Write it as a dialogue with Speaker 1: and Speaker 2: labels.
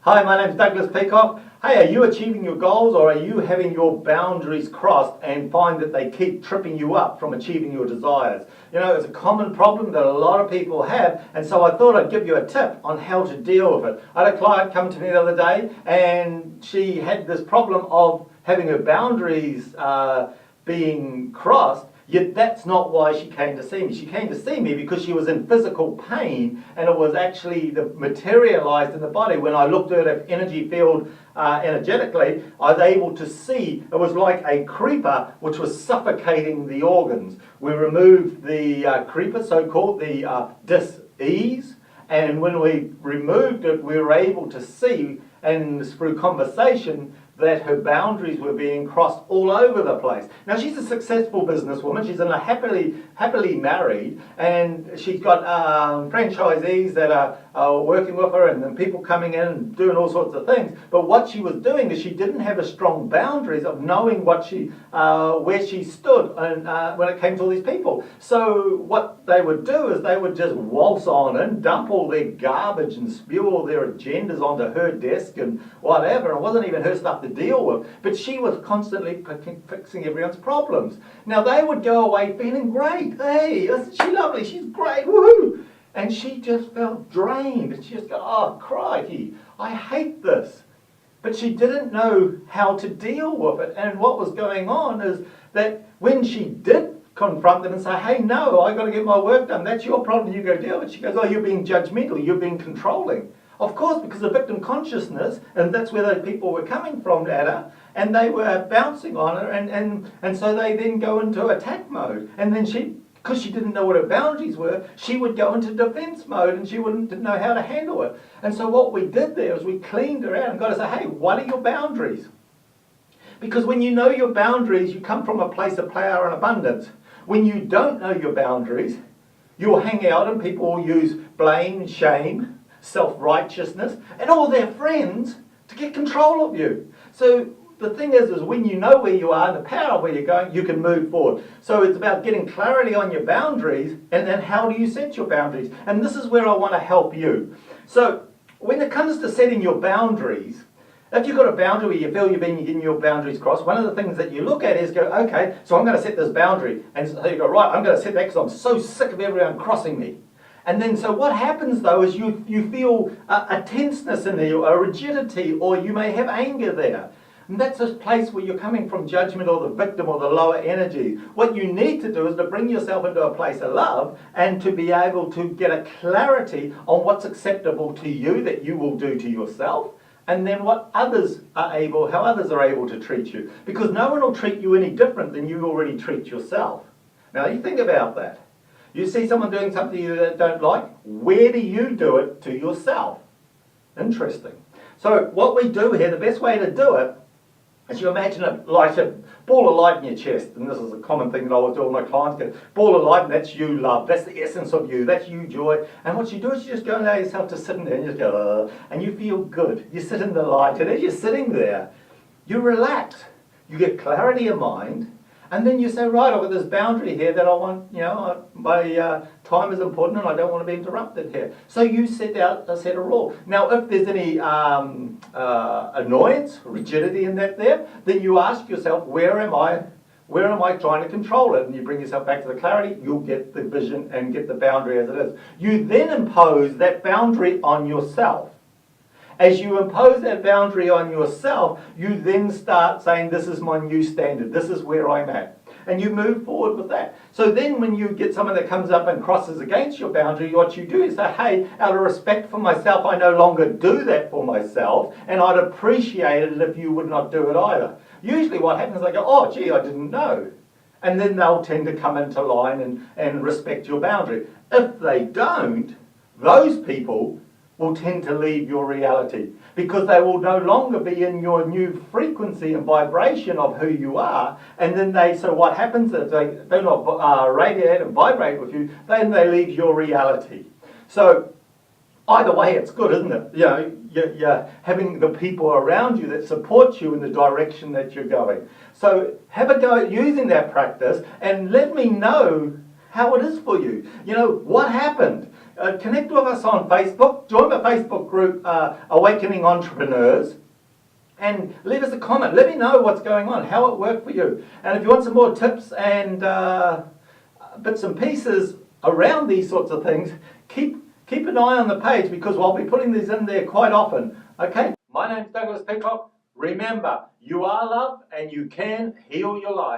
Speaker 1: Hi, my name's Douglas Peacock. Hey, are you achieving your goals, or are you having your boundaries crossed and find that they keep tripping you up from achieving your desires? You know, it's a common problem that a lot of people have, and so I thought I'd give you a tip on how to deal with it. I had a client come to me the other day, and she had this problem of having her boundaries being crossed. Yet that's not why she came to see me. She came to see me because she was in physical pain, and it was actually materialized in the body. When I looked at her energy field energetically, I was able to see it was like a creeper which was suffocating the organs. We removed the creeper, so-called, the dis-ease, and when we removed it, we were able to see, and through conversation, that her boundaries were being crossed all over the place. Now, she's a successful businesswoman. She's happily married, and she's got franchisees that are working with her, and then people coming in and doing all sorts of things. But what she was doing is she didn't have a strong boundaries of knowing what where she stood and when it came to all these people. So what they would do is they would just waltz on and dump all their garbage and spew all their agendas onto her desk and whatever. It wasn't even her stuff to deal with, but she was constantly fixing everyone's problems. Now, they would go away feeling great. Hey, isn't she lovely? She's great, woohoo! And she just felt drained, and she just go, oh, crikey, I hate this. But she didn't know how to deal with it. And what was going on is that when she did confront them and say, hey, no, I got to get my work done, that's your problem, you go deal with it. She goes, oh, you're being judgmental, you're being controlling. Of course, because of victim consciousness, and that's where those people were coming from at her, and they were bouncing on her, and so they then go into attack mode. And then because she didn't know what her boundaries were, she would go into defense mode, and she didn't know how to handle it. And so what we did there is we cleaned her out and got to say, hey, what are your boundaries? Because when you know your boundaries, you come from a place of power and abundance. When you don't know your boundaries, you'll hang out and people will use blame, shame, self-righteousness, and all their friends to get control of you. So the thing is when you know where you are and the power of where you're going, you can move forward. So it's about getting clarity on your boundaries, and then how do you set your boundaries? And this is where I want to help you. So when it comes to setting your boundaries, if you've got a boundary where you feel you've been getting your boundaries crossed, one of the things that you look at is go, okay, so I'm going to set this boundary. And so you go, right, I'm going to set that because I'm so sick of everyone crossing me. And then, so what happens though is you feel a tenseness in there, a rigidity, or you may have anger there. And that's a place where you're coming from judgment or the victim or the lower energy. What you need to do is to bring yourself into a place of love and to be able to get a clarity on what's acceptable to you that you will do to yourself, and then what how others are able to treat you. Because no one will treat you any different than you already treat yourself. Now, you think about that. You see someone doing something you don't like, where do you do it to yourself? Interesting. So what we do here, the best way to do it, is you imagine a ball of light in your chest. And this is a common thing that I always do with my clients. Go, ball of light, and that's you, love. That's the essence of you. That's you, joy. And what you do is you just go and allow yourself to sit in there and you just go, and you feel good. You sit in the light, and as you're sitting there, you relax. You get clarity of mind. And then you say, right, I've got this boundary here that I want, my time is important and I don't want to be interrupted here. So you set out a set of rules. Now, if there's any annoyance, rigidity in that there, then you ask yourself, where am I trying to control it? And you bring yourself back to the clarity, you'll get the vision and get the boundary as it is. You then impose that boundary on yourself. As you impose that boundary on yourself, you then start saying, this is my new standard, this is where I'm at. And you move forward with that. So then when you get someone that comes up and crosses against your boundary, what you do is say, hey, out of respect for myself, I no longer do that for myself, and I'd appreciate it if you would not do it either. Usually what happens is they go, oh, gee, I didn't know. And then they'll tend to come into line and respect your boundary. If they don't, those people will tend to leave your reality, because they will no longer be in your new frequency and vibration of who you are. And then so what happens is they do not radiate and vibrate with you, then they leave your reality. So either way, it's good, isn't it? You're having the people around you that support you in the direction that you're going. So have a go at using that practice and let me know how it is for you. What happened? connect with us on Facebook. Join the Facebook group Awakening Entrepreneurs. And leave us a comment. Let me know what's going on, how it worked for you. And if you want some more tips and bits and pieces around these sorts of things, keep an eye on the page because I'll be putting these in there quite often. Okay? My name's Douglas Peacock. Remember, you are loved and you can heal your life.